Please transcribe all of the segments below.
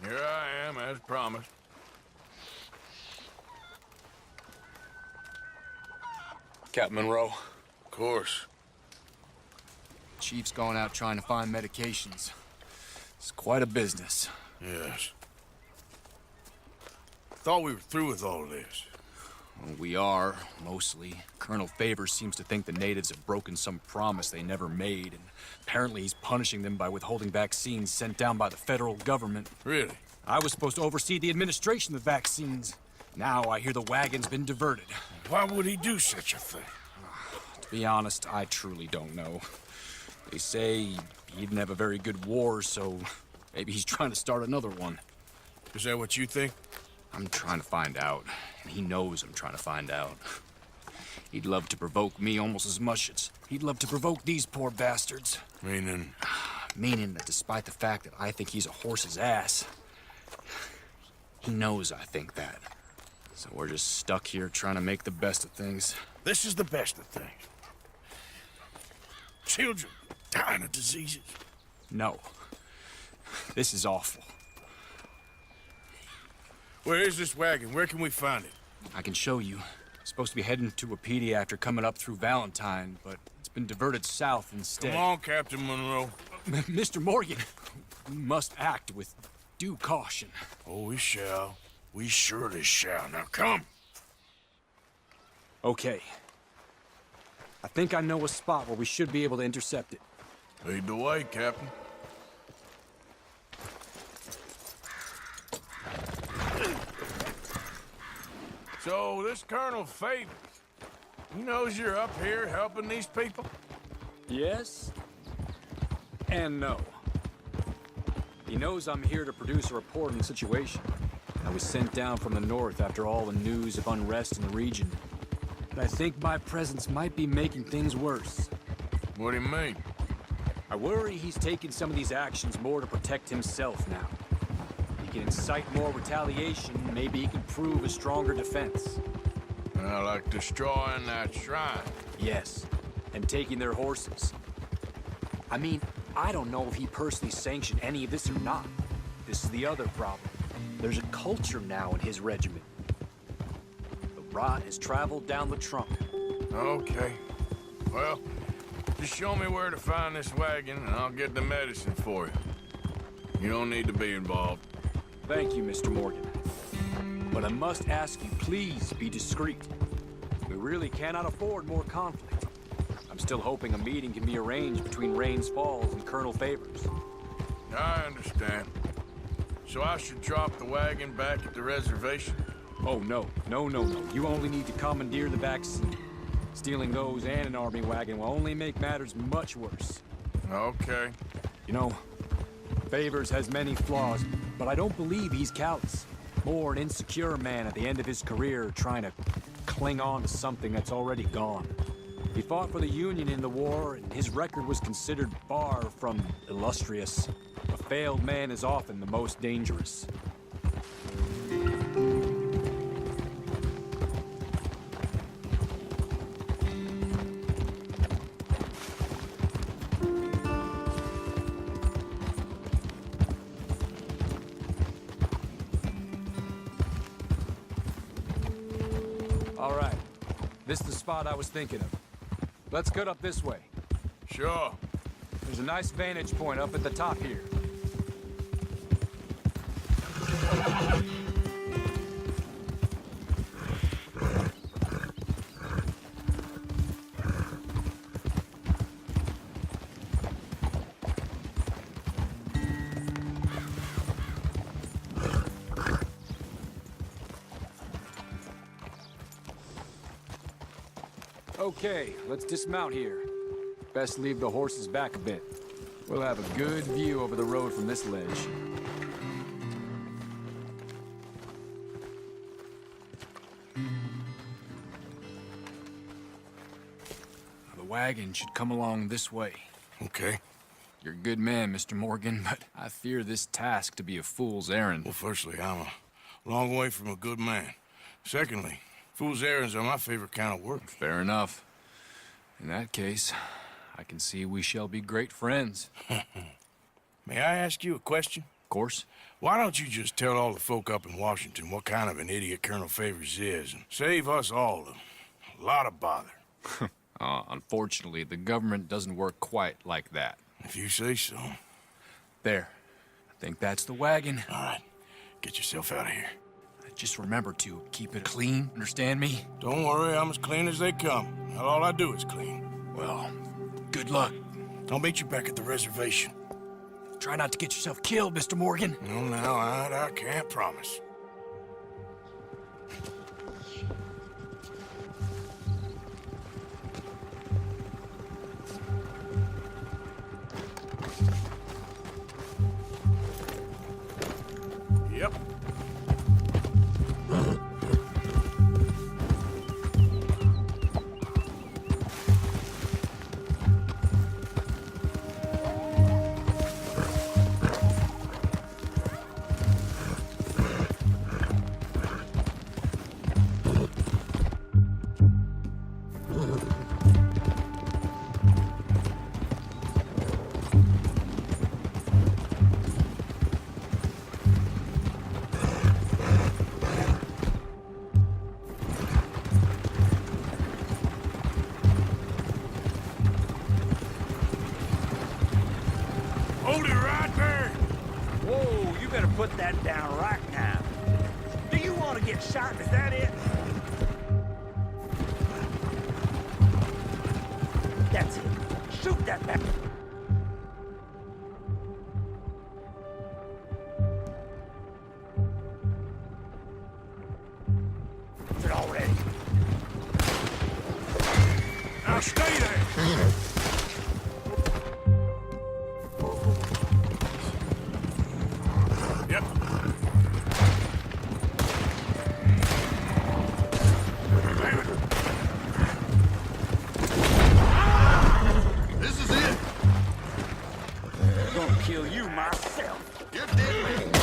Here I am, as promised. Captain Monroe. Of course. Chief's going out trying to find medications. It's quite a business. Yes. Thought we were through with all this. Well, we are, mostly. Colonel Favors seems to think the natives have broken some promise they never made, and apparently he's punishing them by withholding vaccines sent down by the federal government. Really? I was supposed to oversee the administration of the vaccines. Now I hear the wagon's been diverted. Why would he do such a thing? To be honest, I truly don't know. They say he didn't have a very good war, so maybe he's trying to start another one. Is that what you think? I'm trying to find out, and he knows I'm trying to find out. He'd love to provoke me almost as much as he'd love to provoke these poor bastards. Meaning? Meaning that despite the fact that I think he's a horse's ass, he knows I think that. So we're just stuck here trying to make the best of things. This is the best of things. Children dying of diseases. No. This is awful. Where is this wagon? Where can we find it? I can show you. Supposed to be heading to Wapiti after coming up through Valentine, but it's been diverted south instead. Come on, Captain Monroe. Mr. Morgan, we must act with due caution. Oh, we shall. We surely shall. Now, come. Okay. I think I know a spot where we should be able to intercept it. Lead the way, Captain. So, this Colonel Favors, he knows you're up here helping these people? Yes and no. He knows I'm here to produce a report on the situation. I was sent down from the north after all the news of unrest in the region. But I think my presence might be making things worse. What do you mean? I worry he's taking some of these actions more to protect himself now. He can incite more retaliation, maybe he can prove a stronger defense. Like destroying that shrine. Yes, and taking their horses. I mean, I don't know if he personally sanctioned any of this or not. This is the other problem. There's a culture now in his regiment. The rot has traveled down the trunk. Okay. Well, just show me where to find this wagon and I'll get the medicine for you. You don't need to be involved. Thank you, Mr. Morgan. But I must ask you, please be discreet. We really cannot afford more conflict. I'm still hoping a meeting can be arranged between Rains Falls and Colonel Favors. I understand. So I should drop the wagon back at the reservation? Oh, no. No. You only need to commandeer the vaccine. Stealing those and an army wagon will only make matters much worse. Okay. You know, Favors has many flaws, but I don't believe he's callous. More an insecure man at the end of his career trying to cling on to something that's already gone. He fought for the Union in the war, and his record was considered far from illustrious. A failed man is often the most dangerous. All right. This is the spot I was thinking of. Let's cut up this way. Sure. There's a nice vantage point up at the top here. Okay, let's dismount here. Best leave the horses back a bit. We'll have a good view over the road from this ledge. The wagon should come along this way. Okay. You're a good man, Mr. Morgan, but I fear this task to be a fool's errand. Well, firstly, I'm a long way from a good man. Secondly, fool's errands are my favorite kind of work. Fair enough. In that case, I can see we shall be great friends. May I ask you a question? Of course. Why don't you just tell all the folk up in Washington what kind of an idiot Colonel Favors is and save us all a lot of bother? Unfortunately, the government doesn't work quite like that. If you say so. There. I think that's the wagon. All right, get yourself out of here. Just remember to keep it clean, understand me? Don't worry, I'm as clean as they come. Now all I do is clean. Well, good luck. I'll meet you back at the reservation. Try not to get yourself killed, Mr. Morgan. No, now, I can't promise. Yep. Hold it right there! Whoa, you better put that down right now. Do you want to get shot? Is that it? That's it. Shoot that back. Is it already? Now stay there! Yep. This is it. I'm gonna kill you myself. You're dead, man.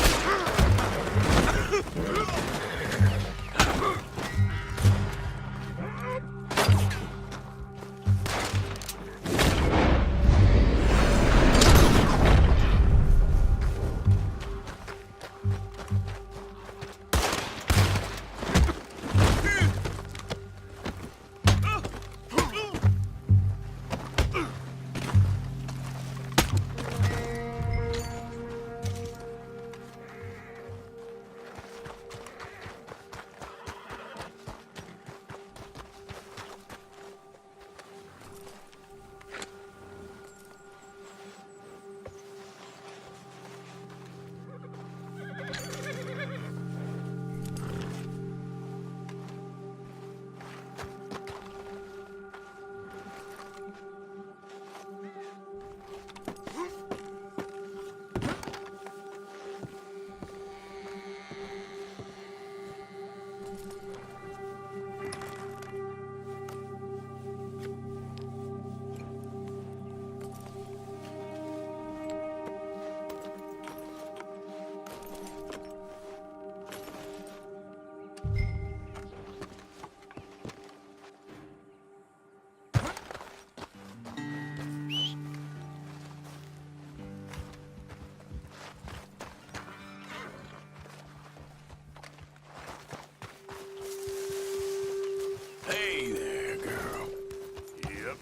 Hey there, girl. Yep.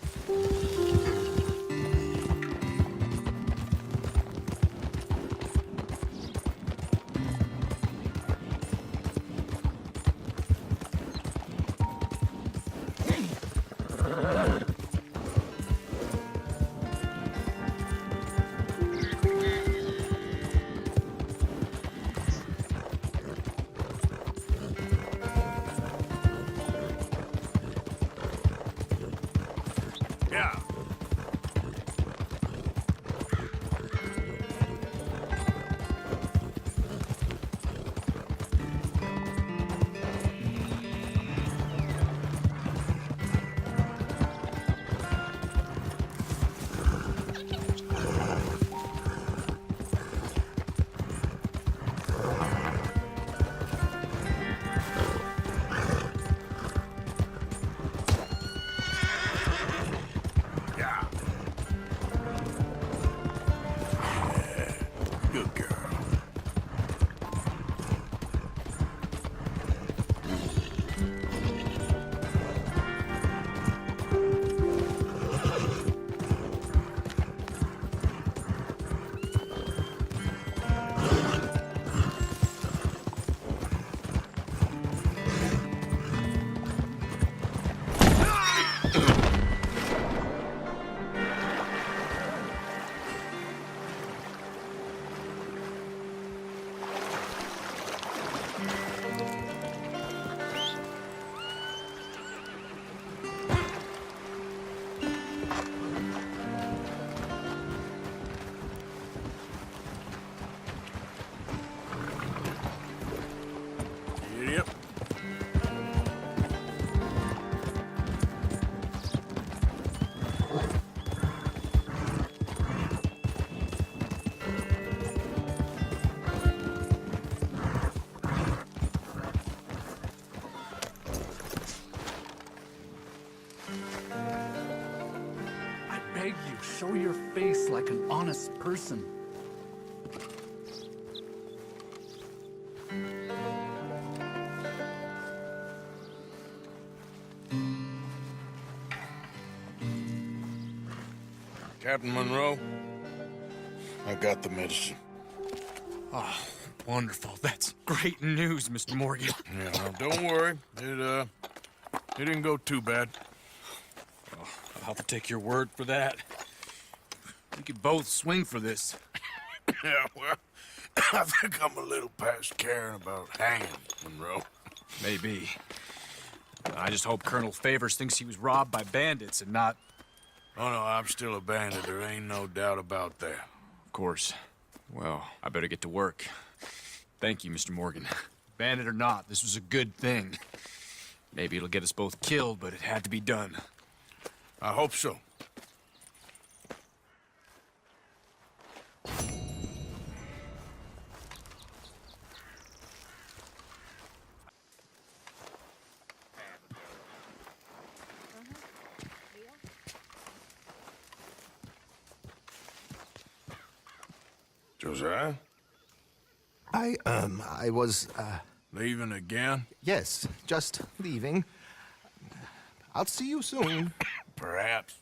Yeah. Show your face like an honest person. Captain Monroe, I got the medicine. Oh, wonderful. That's great news, Mr. Morgan. Yeah, now, don't worry. It didn't go too bad. Oh, I'll have to take your word for that. We could both swing for this. Yeah, well, I think I'm a little past caring about hanging, Monroe. Maybe. I just hope Colonel Favors thinks he was robbed by bandits and not... Oh, no, I'm still a bandit. There ain't no doubt about that. Of course. Well, I better get to work. Thank you, Mr. Morgan. Bandit or not, this was a good thing. Maybe it'll get us both killed, but it had to be done. I hope so. Josiah? I was, Leaving again? yes, just leaving. I'll see you soon. Perhaps.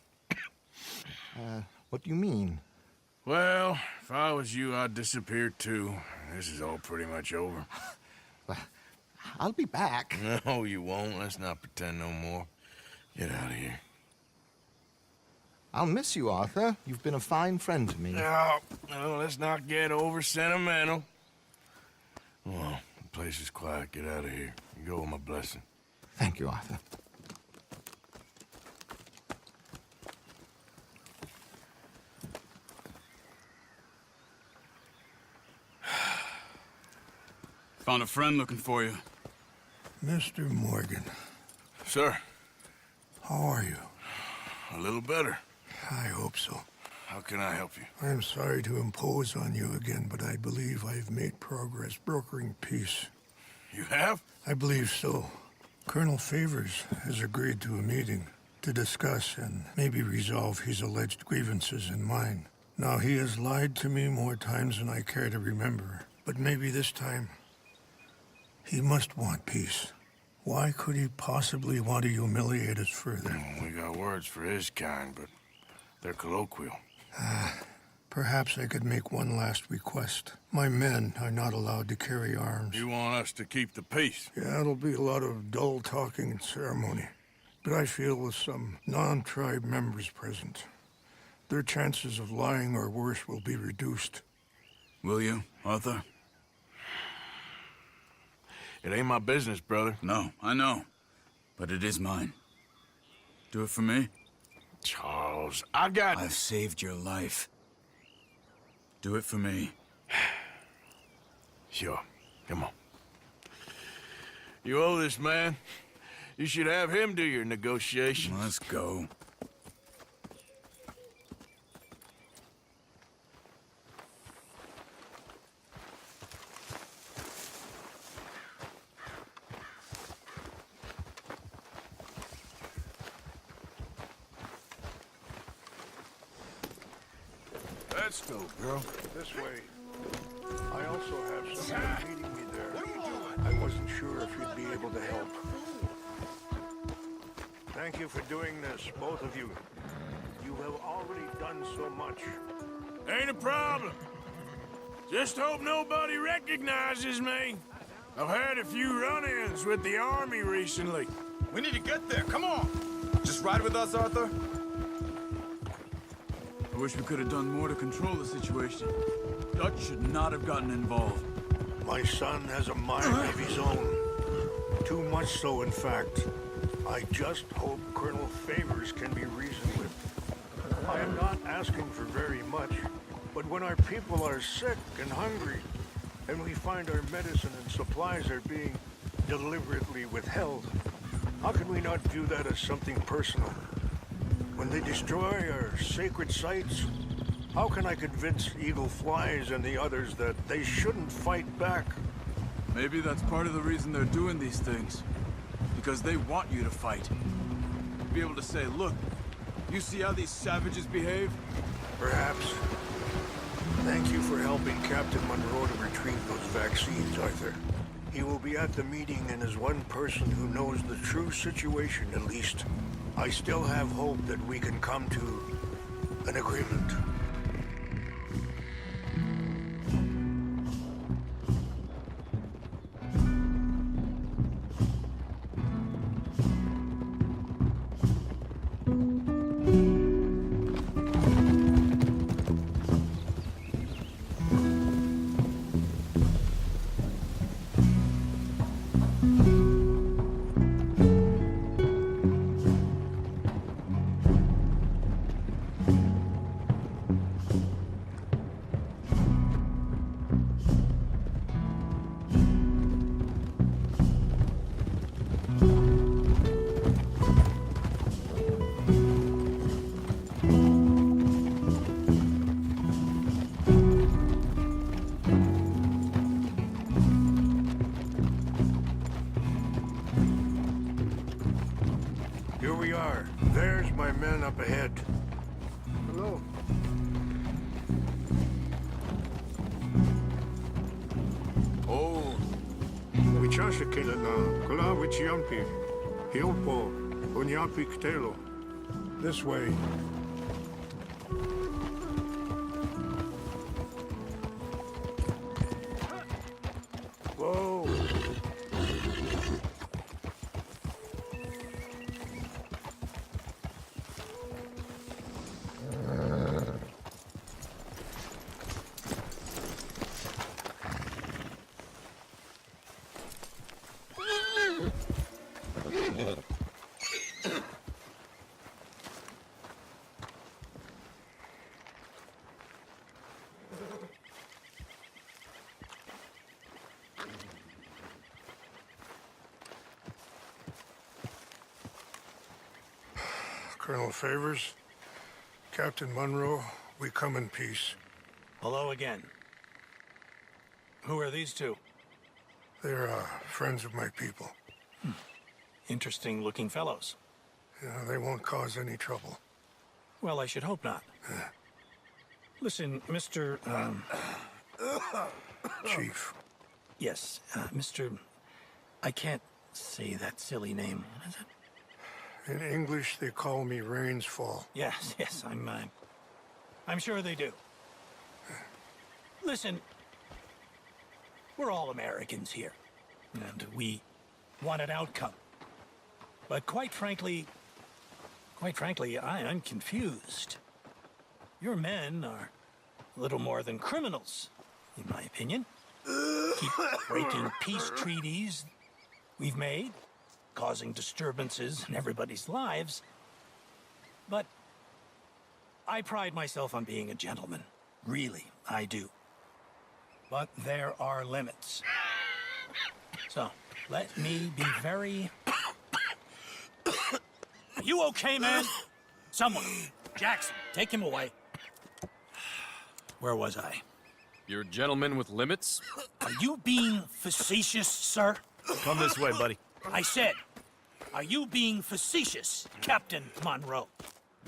What do you mean? Well, if I was you, I'd disappear too. This is all pretty much over. Well, I'll be back. No, you won't. Let's not pretend no more. Get out of here. I'll miss you, Arthur. You've been a fine friend to me. No, let's not get over sentimental. Well, the place is quiet. Get out of here. You go with my blessing. Thank you, Arthur. Found a friend looking for you. Mr. Morgan, Sir, how are you? a little better. I hope so. How can I help you? I am sorry to impose on you again, but I believe I have made progress brokering peace. You have? I believe so. Colonel Favors has agreed to a meeting to discuss and maybe resolve his alleged grievances and mine. Now, he has lied to me more times than I care to remember, but maybe this time he must want peace. Why could he possibly want to humiliate us further? We got words for his kind, but they're colloquial. Perhaps I could make one last request. My men are not allowed to carry arms. You want us to keep the peace? Yeah, it'll be a lot of dull talking and ceremony. But I feel with some non-tribe members present, their chances of lying or worse will be reduced. Will you, Arthur? It ain't my business, brother. No, I know. But it is mine. Do it for me? Charles, I got... I've saved your life. Do it for me. Sure. Come on. You owe this man. You should have him do your negotiations. Let's go. Let's go, girl. This way. I also have someone meeting me there. I wasn't sure if you'd be able to help. Thank you for doing this, both of you. You have already done so much. Ain't a problem. Just hope nobody recognizes me. I've had a few run-ins with the army recently. We need to get there. Come on. Just ride with us, Arthur. I wish we could have done more to control the situation. Dutch should not have gotten involved. My son has a mind of his own. Too much so, in fact. I just hope Colonel Favors can be reasoned with. I am not asking for very much, but when our people are sick and hungry, and we find our medicine and supplies are being deliberately withheld, how can we not view that as something personal? When they destroy our sacred sites, how can I convince Eagle Flies and the others that they shouldn't fight back? Maybe that's part of the reason they're doing these things. Because they want you to fight. Be able to say, look, You see how these savages behave? Perhaps. Thank you for helping Captain Monroe to retrieve those vaccines, Arthur. He will be at the meeting and is one person who knows the true situation, at least. I still have hope that we can come to an agreement. Here we are. There's my men up ahead. Hello. Oh. Wichasha kila na kula wichiampi. Hilpo. Unyapi ktelo. This way. Whoa. Colonel Favors, Captain Monroe, we come in peace. Hello again. Who are these two? They're friends of my people. Interesting looking fellows. Yeah, they won't cause any trouble. Well, I should hope not. Listen, Mr. Chief. Yes, Mr. I can't say that silly name. What is it? In English, they call me Rains Fall. Yes, yes, I'm sure they do. Listen, we're all Americans here, and we want an outcome. But quite frankly, I'm confused. Your men are a little more than criminals, in my opinion. Keep breaking peace treaties we've made, causing disturbances in everybody's lives. But I pride myself on being a gentleman. Really, I do. But there are limits. So, let me be very... Are you okay, man? Someone. Jackson, take him away. Where was I? You're a gentleman with limits? Are you being facetious, sir? Come this way, buddy. I said, are you being facetious, Captain Monroe?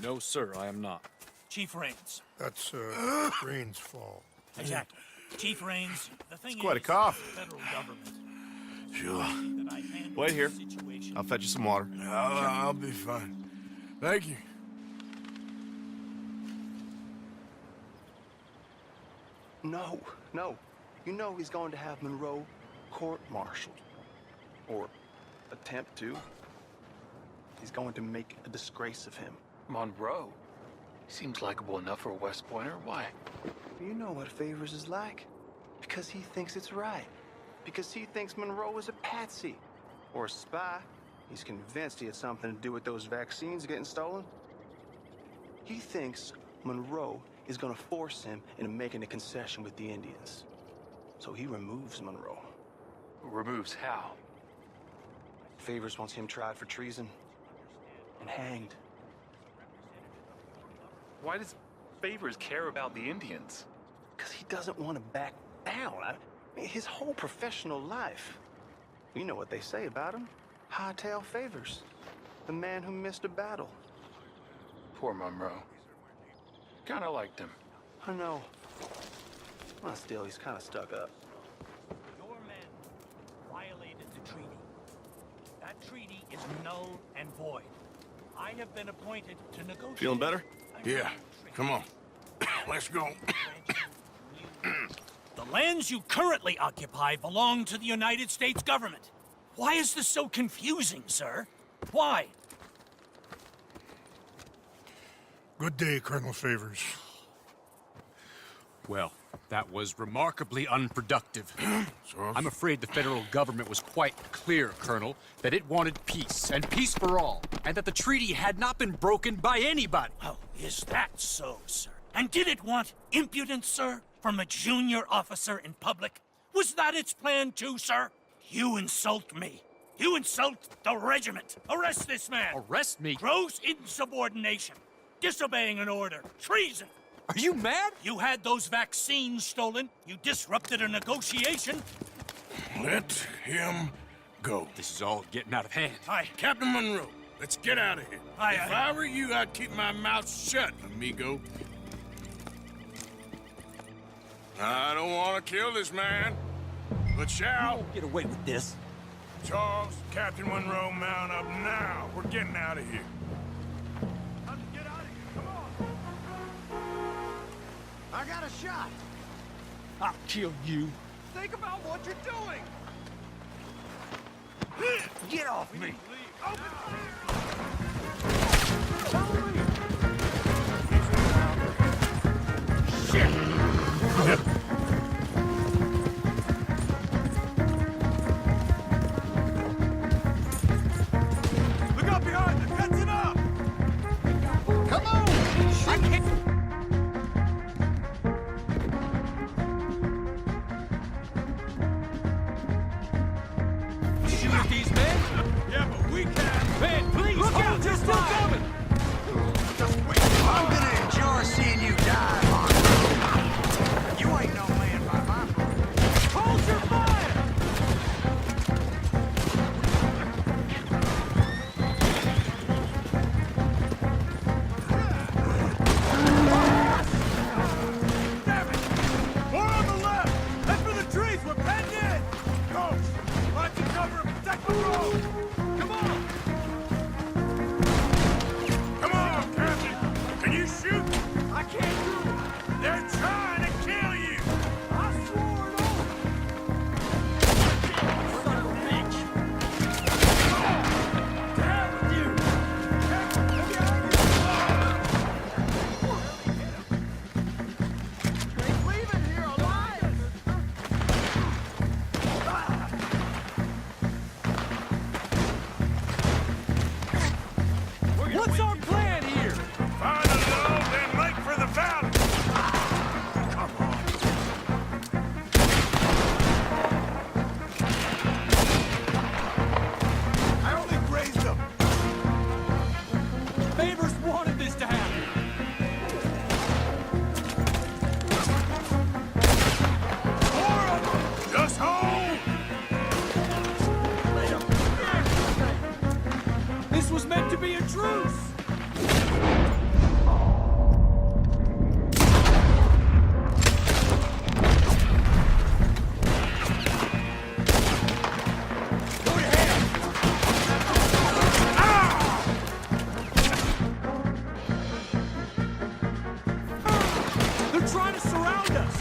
No, sir, I am not. Chief Rains. That's Rains Fall. Exactly. Chief Rains, the thing quite a is, cough. the federal government. Sure. that I handle Wait here. the situation. I'll fetch you some water. I'll be fine. Thank you. No, no. You know he's going to have Monroe court-martialed. Or attempt to. He's going to make a disgrace of him. Monroe? Seems likable enough for a West Pointer. Why? You know what Favors is like. Because he thinks it's right. Because he thinks Monroe is a patsy. Or a spy. He's convinced he had something to do with those vaccines getting stolen. He thinks Monroe is gonna force him into making a concession with the Indians. So he removes Monroe. Removes how? Favors wants him tried for treason and hanged. Why does Favors care about the Indians? Because he doesn't want to back down. I mean, his whole professional life. You know what they say about him. Hightail Favors. The man who missed a battle. Poor Monroe. Kinda liked him. I know. Well, still, he's kind of stuck up. Your men violated the treaty. That treaty is null and void. I have been appointed to negotiate. Feeling better? Yeah, come on. Let's go. The lands you currently occupy belong to the United States government. Why is this so confusing, sir? Why? Good day, Colonel Favors. Well, that was remarkably unproductive. So, I'm afraid the federal government was quite clear, Colonel, that it wanted peace, and peace for all, and that the treaty had not been broken by anybody. Oh, is that so, sir? And did it want impudence, sir, from a junior officer in public? Was that its plan too, sir? You insult me. You insult the regiment. Arrest this man. Arrest me? Gross insubordination. Disobeying an order. Treason. Are you mad? You had those vaccines stolen. You disrupted a negotiation. let him go. This is all getting out of hand. Aye. Captain Monroe, let's get out of here. Aye, If aye. I were you, I'd keep my mouth shut, amigo. I don't want to kill this man, but shall. Get away with this. Charles, Captain Monroe, mount up now. We're getting out of here. Get out of here, come on! I got a shot! I'll kill you. Think about what you're doing! Get off me! Look out behind you! Catching up! Come on! I can't. Shoot at these men? Yeah, but we can! Man, please, look out! They're still coming! I'm gonna enjoy seeing you die, Monroe. You ain't no man by my book. Hold your fire! More on the left! Head for the trees! We're penned in! Coach, why don't you cover and protect the road? Come on! Come on, Captain. Can you shoot? I can't do it. They're trying to kill you. I swore it over. Son of a bitch. Down with you. Ain't leaving here alive. What's our plan here? Find a low, then make for the valley. Come on. I only grazed them! Favors wanted this to happen. Just hold. This was meant to be a truce. They're trying to surround us.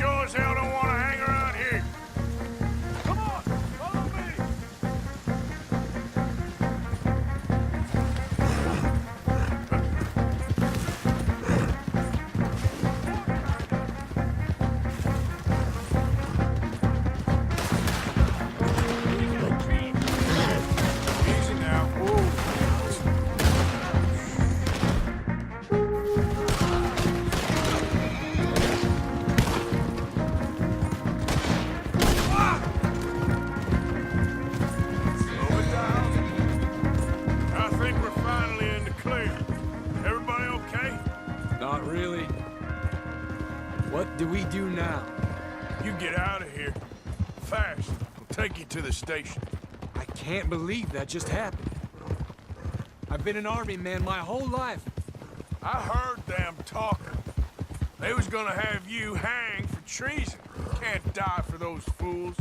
sure as hell don't want to hang around here. Come on, follow me! Easy now. Slow it down. I think we're finally in the clear. Everybody okay? Not really. What do we do now? You get out of here. Fast. We'll take you to the station. I can't believe that just happened. I've been an army man my whole life. I heard them talking. They was gonna have you hanged for treason. Can't die for those fools.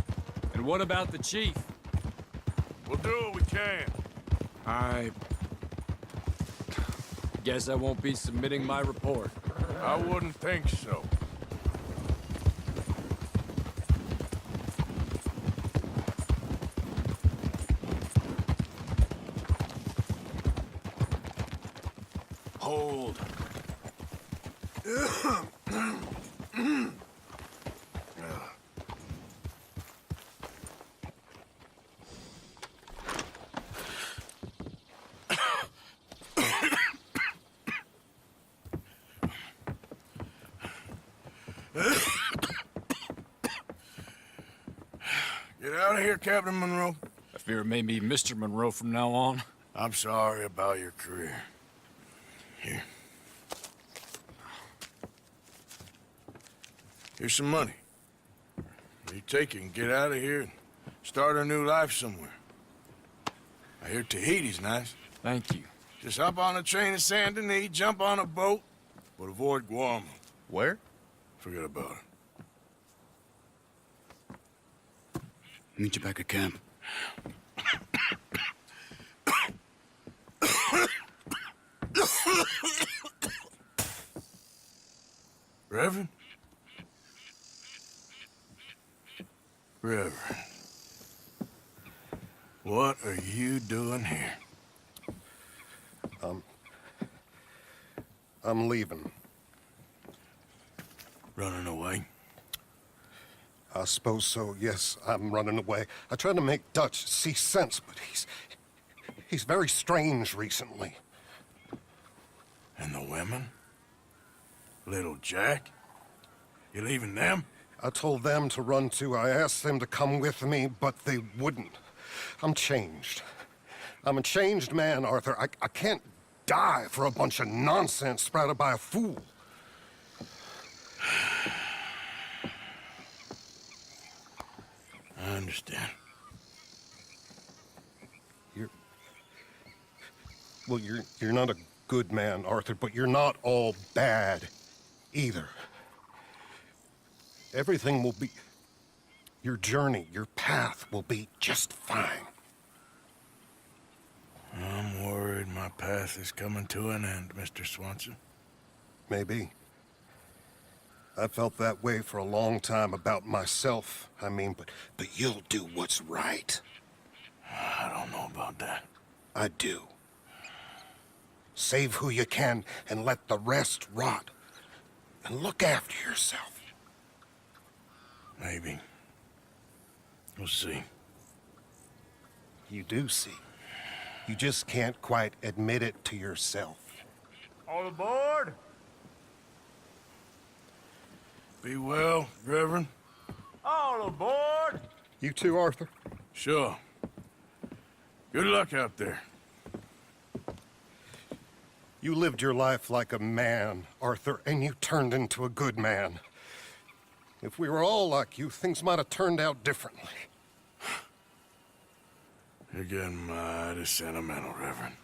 And what about the chief? We'll do what we can. I guess I won't be submitting my report. I wouldn't think so. Hold. Get out of here, Captain Monroe. I fear it may be Mr. Monroe from now on. I'm sorry about your career. Here. Here's some money. You take it and get out of here and start a new life somewhere. I hear Tahiti's nice. Thank you. Just hop on a train to Saint Denis, jump on a boat, but avoid Guam. Where? Forget about it. Meet you back at camp. Reverend? Reverend. What are you doing here? I'm leaving. Running away? I suppose so, yes, I'm running away. I tried to make Dutch see sense, but he's very strange recently. And the women? Little Jack? You leaving them? I told them to run too. I asked them to come with me, but they wouldn't. I'm changed. I'm a changed man, Arthur. I can't die for a bunch of nonsense sprouted by a fool. I understand. You're not a good man, Arthur, but you're not all bad either. Everything will be... Your journey, your path will be just fine. I'm worried my path is coming to an end, Mr. Swanson. Maybe. I felt that way for a long time about myself, I mean, but you'll do what's right. I don't know about that. I do. Save who you can and let the rest rot. And look after yourself. Maybe. We'll see. You do see. You just can't quite admit it to yourself. All aboard! Be well, Reverend. All aboard! You too, Arthur? Sure. Good luck out there. You lived your life like a man, Arthur, and you turned into a good man. If we were all like you, things might have turned out differently. You're getting mighty sentimental, Reverend.